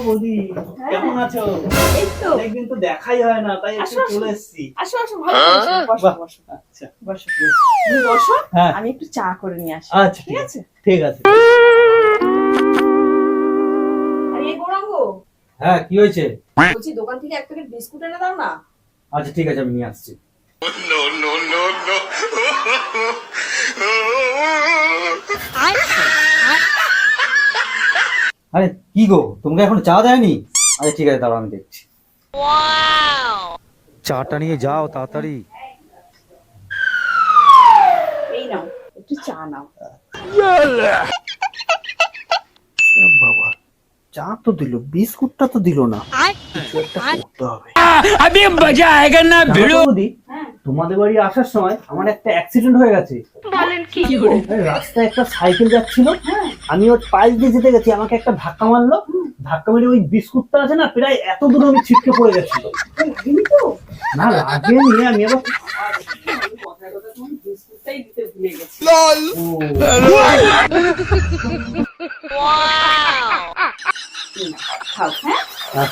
বৌদি, হ্যাঁ। কেমন আছো? এই তো। অনেকদিন তো দেখাই হয় না, তাই একটু আসো, আসো। চলে এসেছি। আসো আসো, ভালো করেছো। বসো বাহ, বসো আচ্ছা বসো। তুমি বসো, হ্যাঁ আমি একটু চা করে নিয়ে আসি। আচ্ছা ঠিক আছে? ঠিক আছে। আর এই গৌরাঙ্গ, হ্যাঁ, কি হয়েছে? বলছি দোকান থেকে এক প্যাকেট বিস্কুট এনে দাও না। আচ্ছা ঠিক আছে, আমি নিয়ে আসছি। আরে কি গো, তোমাকে এখন চা দেয়নি? আচ্ছা ঠিক আছে, দাঁড়াও আমি দেখছি। চাটা নিয়ে যাও তাড়াতাড়ি। এই নাও, একটু চা নাও। বাবা, চা তো দিল, বিস্কুটটা তো দিল না। কিছু একটা করতে হবে। জানো তো বৌদি, হ্যাঁ। তোমাদের বাড়ি আসার সময় আমার একটা অ্যাক্সিডেন্ট হয়ে গেছে। আরে, রাস্তায় একটা সাইকেল যাচ্ছিল, আমি ওর পাশ দিয়ে যেতে গেছি, আমাকে একটা ধাক্কা মারলো। ধাক্কা মেরে ওই বিস্কুটটা আছে না, প্রায় এত দূর আমি ছিটকে পড়ে গেছিল। লাগেনি তো? না লাগেনি, আমি আবার আমি কথায় কথায় তোমার বিস্কুটটাই দিতে ভুলে গেছি। ও, খাও, হ্যাঁ? আহ,